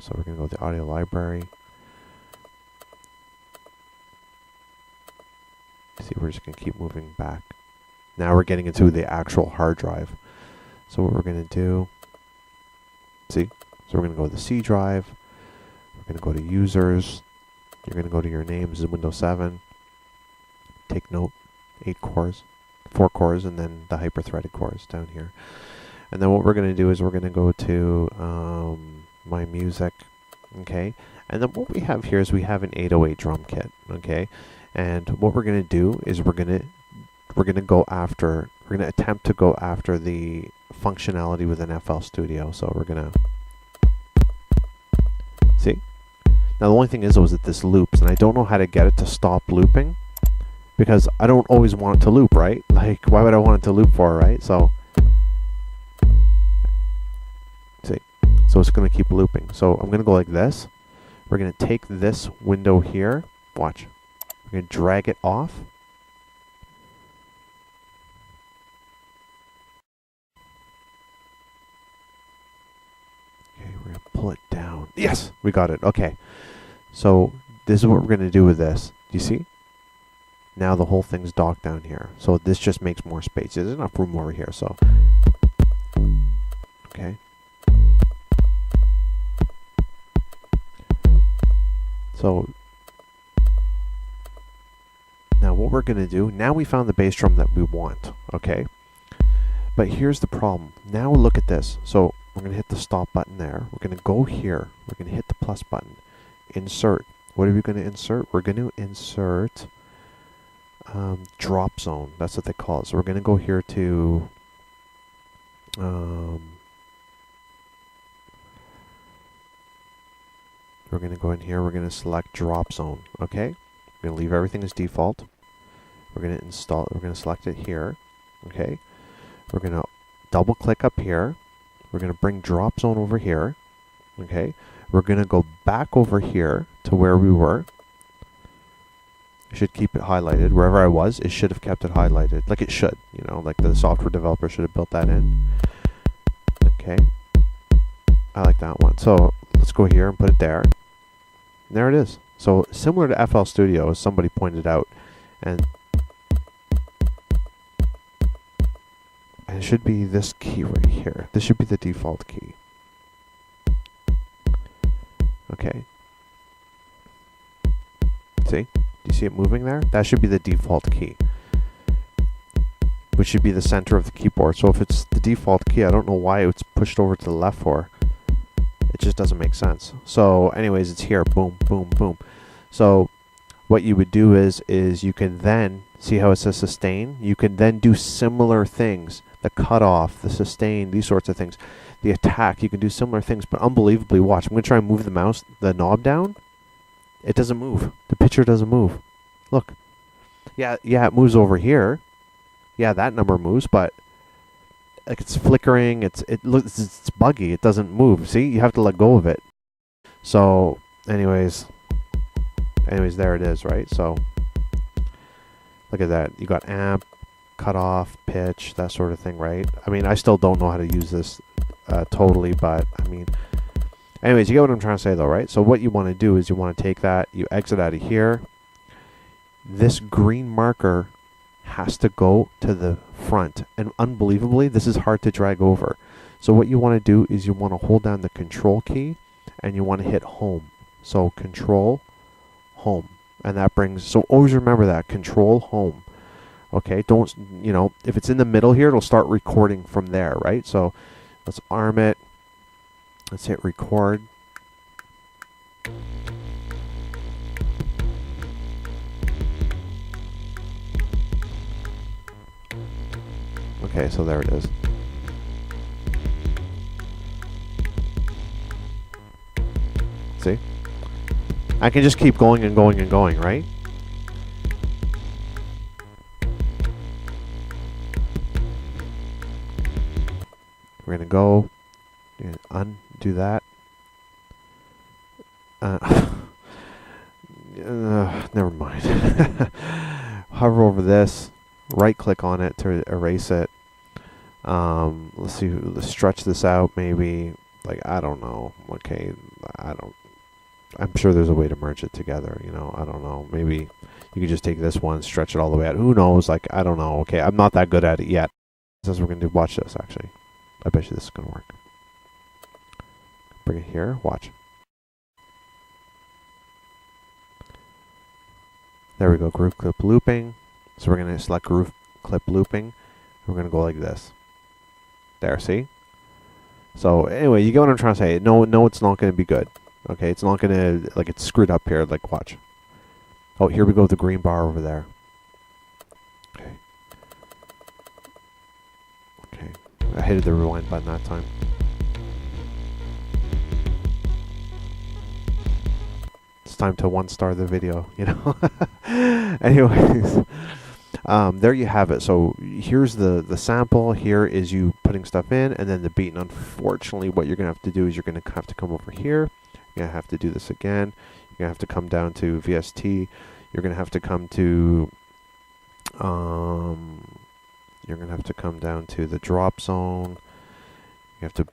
So we're going to go to the audio library. See, we're just going to keep moving back. Now we're getting into the actual hard drive. So what we're going to do, see, so we're going to go to the C drive. We're going to go to users. You're going to go to your names in Windows 7. Take note, 8 cores, 4 cores, and then the hyper-threaded cores down here. And then what we're going to do is we're going to go to My Music, okay? And then what we have here is we have an 808 drum kit, okay? And what we're going to do is we're going to attempt to go after the functionality within FL Studio. So we're going to see. Now the only thing is that this loops, and I don't know how to get it to stop looping because I don't always want it to loop, right? Like, why would I want it to loop for, right? So see, so it's going to keep looping. So I'm going to go like this. We're going to take this window here. Watch. We're going to drag it off. Okay, we're going to pull it down. Yes, we got it. Okay. So this is what we're going to do with this. Do you see? Now the whole thing's docked down here. So this just makes more space. There's enough room over here. So, okay. So now what we're going to do, now we found the bass drum that we want, okay? But here's the problem. Now look at this. So we're going to hit the stop button there. We're going to go here. We're going to hit the plus button. Insert. What are we going to insert? We're going to insert drop zone. That's what they call it. So we're going to go here to we're going to go in here. We're going to select drop zone. Okay. We're going to leave everything as default. We're going to install it. We're going to select it here. Okay. We're going to double click up here. We're going to bring drop zone over here. Okay. We're going to go back over here to where we were. I should keep it highlighted. Wherever I was, it should have kept it highlighted. Like it should, you know, like the software developer should have built that in. Okay. I like that one. So let's go here and put it there. And there it is. So similar to FL Studio, as somebody pointed out. And it should be this key right here. This should be the default key. Okay. See? Do you see it moving there? That should be the default key, which should be the center of the keyboard. So if it's the default key, I don't know why it's pushed over to the left for. It just doesn't make sense. So anyways, it's here. Boom, boom, boom. So what you would do is you can then, see how it says sustain? You can then do similar things. The cutoff, the sustain, these sorts of things. The attack, you can do similar things, but unbelievably, watch. I'm going to try and move the knob down. It doesn't move. The picture doesn't move. Look. Yeah, it moves over here. Yeah, that number moves, but like it's flickering. It's buggy. It doesn't move. See, you have to let go of it. So, anyways, there it is, right? So, look at that. You got amp, cutoff, pitch, that sort of thing, right? I mean, I still don't know how to use this totally, but I mean. Anyways, you get what I'm trying to say though, right? So what you want to do is you want to take that, you exit out of here. This green marker has to go to the front. And unbelievably, this is hard to drag over. So what you want to do is you want to hold down the control key and you want to hit home. So control, home. And that brings, so always remember that, control, home. Okay, don't, you know, if it's in the middle here, it'll start recording from there, right? So let's arm it. Let's hit record. Okay, so there it is. See? I can just keep going and going and going, right? We're going to go and undo that. Never mind. Hover over this, right click on it to erase it. Let's see, let's stretch this out maybe. like, I don't know. Okay, I'm sure there's a way to merge it together, you know. I don't know. Maybe you could just take this one, stretch it all the way out. Who knows? Like, I don't know. Okay, I'm not that good at it yet. That's what we're going to do. Watch this, actually. I bet you this is going to work. Bring it here. Watch. There we go. Groove clip looping. So we're going to select groove clip looping. We're going to go like this. There, see? So anyway, you get what I'm trying to say. No, it's not going to be good. Okay, it's not going to, like, it's screwed up here. Like, watch. Oh, here we go with the green bar over there. Okay. Okay. I hated the rewind button that time. It's time to 1-star the video, you know? Anyways, there you have it. So here's the sample. Here is you putting stuff in, and then the beat. And unfortunately, what you're going to have to do is you're going to have to come over here. You're going to have to do this again. You're going to have to come down to VST. You're going to have to come to, you're going to have to come down to the drop zone. You have to,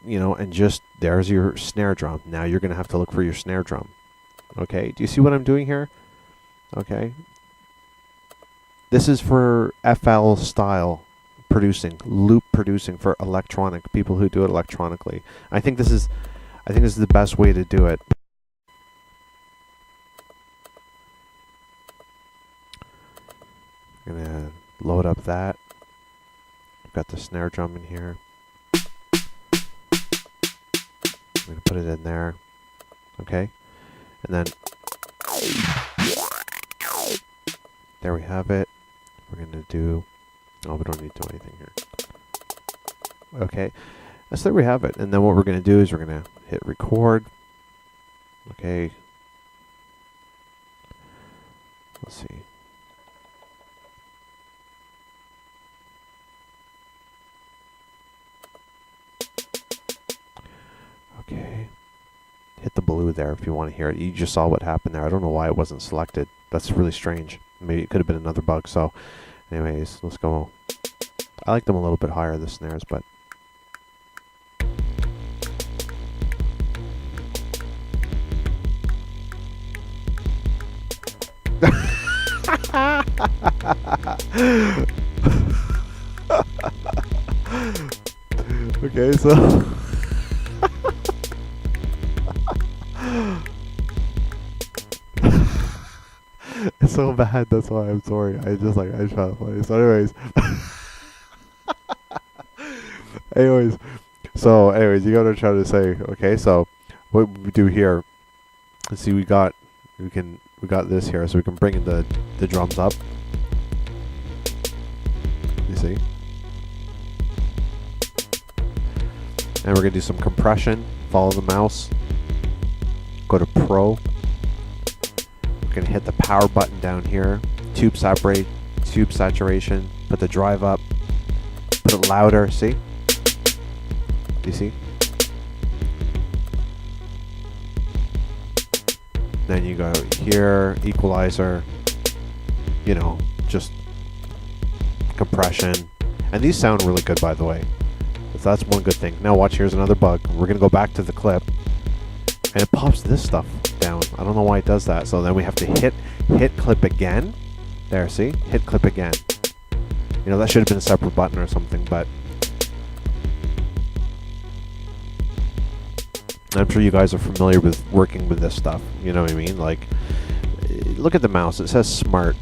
you know, and just, there's your snare drum. Now you're going to have to look for your snare drum. Okay, do you see what I'm doing here? Okay. This is for FL style producing, loop producing for electronic, people who do it electronically. I think this is the best way to do it. I'm gonna load up that. I've got the snare drum in here. I'm gonna put it in there. Okay. And then there we have it. We're gonna do, oh, we don't need to do anything here. Okay. So there we have it. And then what we're gonna do is we're gonna hit record. Okay. Let's see. Okay. Hit the blue there if you want to hear it. You just saw what happened there. I don't know why it wasn't selected. That's really strange. Maybe it could have been another bug. So anyways, let's go. I like them a little bit higher, the snares, but okay, so it's so bad, that's why I'm sorry. I just found it funny. So anyways, you gotta try to say, okay, so what we do here, let's see, we got this here, so we can bring in the drums up. You see? And we're gonna do some compression, follow the mouse, go to Pro. We're gonna hit the power button down here, tube saturation, put the drive up, put it louder, see? Do you see? Then you go here, equalizer, you know, just compression. And these sound really good, by the way. So that's one good thing. Now watch, here's another bug. We're gonna go back to the clip, and it pops this stuff down. I don't know why it does that. So then we have to hit clip again. There, see? Hit clip again. You know, that should have been a separate button or something, but I'm sure you guys are familiar with working with this stuff. You know what I mean? Like, look at the mouse. It says smart.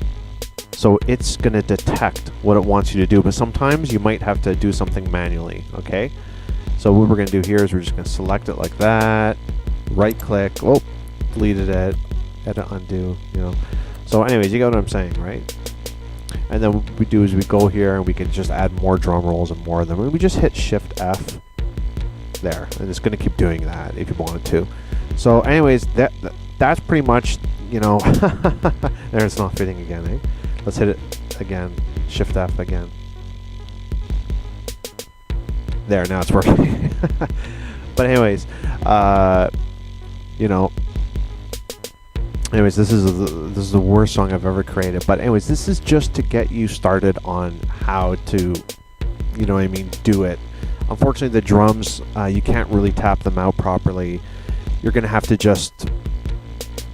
So it's going to detect what it wants you to do. But sometimes you might have to do something manually. Okay? So what we're going to do here is we're just going to select it like that. Right click. Oh, deleted it. Edit, undo. You know. So anyways, you get what I'm saying, right? And then what we do is we go here and we can just add more drum rolls and more of them. And we just hit Shift F. There, and it's going to keep doing that if you wanted to. So anyways, that's pretty much, you know, there, it's not fitting again, eh? Let's hit it again, Shift F again. There, now it's working. But anyways, you know, anyways, this is the worst song I've ever created. But anyways, this is just to get you started on how to, you know what I mean, do it. Unfortunately, the drums, you can't really tap them out properly. You're going to have to just,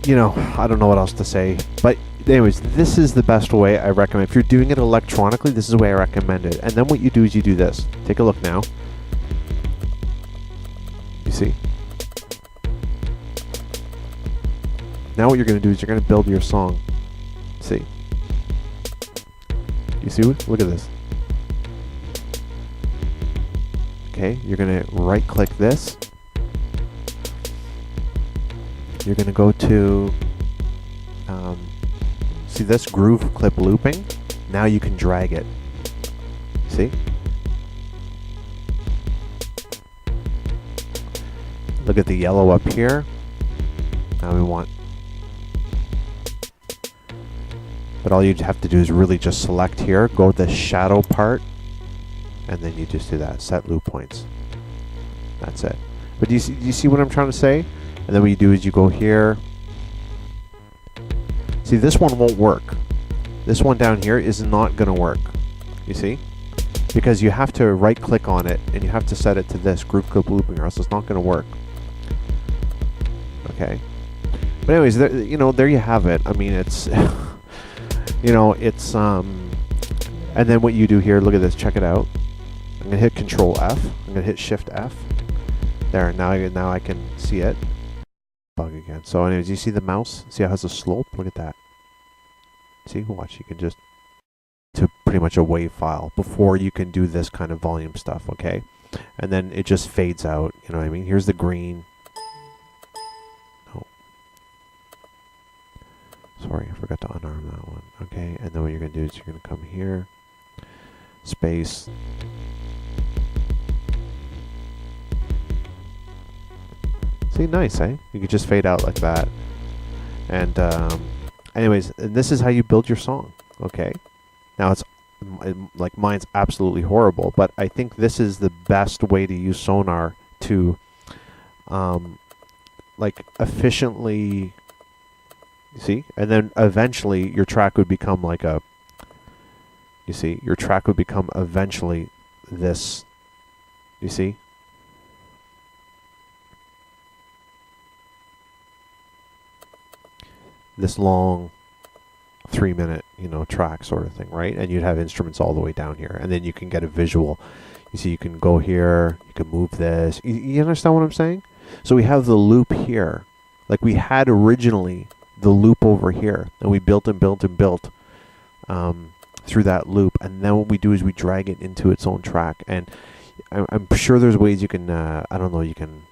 you know, I don't know what else to say. But anyways, this is the best way I recommend. If you're doing it electronically, this is the way I recommend it. And then what you do is you do this. Take a look now. You see? Now what you're going to do is you're going to build your song. See? You see? Look at this. Okay, you're going to right click this. You're going to go to, see this groove clip looping? Now you can drag it. See? Look at the yellow up here. Now we want, but all you have to do is really just select here, go to the shadow part, and then you just do that, set loop points. That's it. But do you see what I'm trying to say? And then what you do is you go here. See, this one won't work. This one down here is not going to work. You see? Because you have to right click on it and you have to set it to this groove clip looping, or else it's not going to work. Okay. But anyways, there, you know, there you have it. I mean, it's you know, it's and then what you do here, look at this, check it out. I'm gonna hit Control F. I'm gonna hit Shift F. There, now I can see it. Bug again. So anyways, you see the mouse? See how it has a slope? Look at that. See, watch, you can just to pretty much a wave file before you can do this kind of volume stuff, okay? And then it just fades out, you know what I mean? Here's the green. Oh. Sorry, I forgot to unarm that one. Okay, and then what you're gonna do is you're gonna come here, space. See, nice, eh? You could just fade out like that. And anyways, and this is how you build your song, okay? Now it's like mine's absolutely horrible, but I think this is the best way to use Sonar to like efficiently, you see? And then eventually your track would become like a, you see? Your track would become eventually this, you see? This long 3-minute, you know, track sort of thing, right? And you'd have instruments all the way down here, and then you can get a visual. You see, you can go here, you can move this. You understand what I'm saying? So we have the loop here, like we had originally the loop over here, and we built and built and built through that loop, and then what we do is we drag it into its own track. And I'm sure there's ways you can, I don't know, you can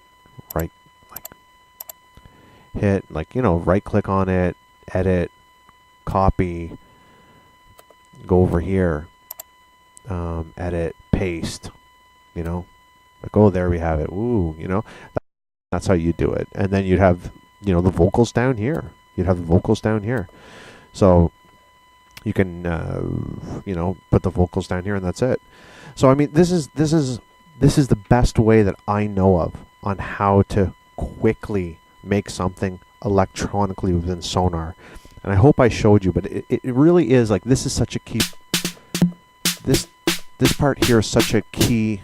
hit, like, you know, right click on it, edit, copy, go over here, edit, paste, you know, like, oh, there we have it. Ooh, you know, that's how you do it. And then you'd have, you know, the vocals down here. You'd have the vocals down here. So you can, you know, put the vocals down here, and that's it. So I mean, this is the best way that I know of on how to quickly make something electronically within Sonar. And I hope I showed you, but it really is like, this is such a key, this part here is such a key,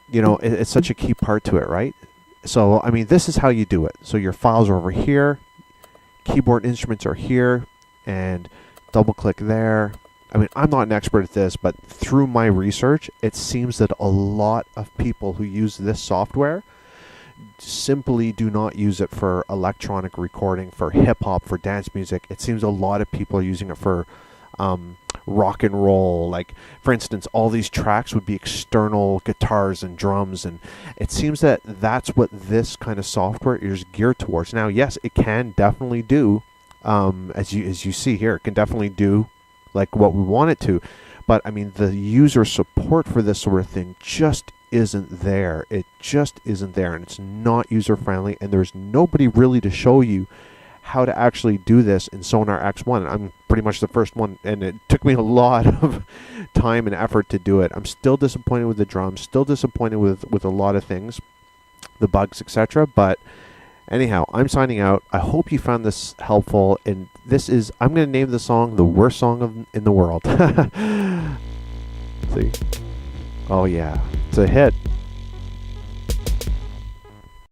you know, it's such a key part to it, right? So I mean, this is how you do it. So your files are over here, keyboard instruments are here, and double click there. I mean, I'm not an expert at this, but through my research, it seems that a lot of people who use this software simply do not use it for electronic recording, for hip-hop, for dance music. It seems a lot of people are using it for rock and roll. Like, for instance, all these tracks would be external guitars and drums, and it seems that that's what this kind of software is geared towards. Now, yes, it can definitely do, as you see here, it can definitely do like what we want it to, but I mean, the user support for this sort of thing just isn't there. It just isn't there, and it's not user friendly, and there's nobody really to show you how to actually do this in Sonar X1. I'm pretty much the first one, and it took me a lot of time and effort to do it. I'm still disappointed with the drums, still disappointed with a lot of things, the bugs, etc. But anyhow, I'm signing out. I hope you found this helpful, and this is, I'm going to name the song the worst song in the world. See? Oh yeah, it's a hit.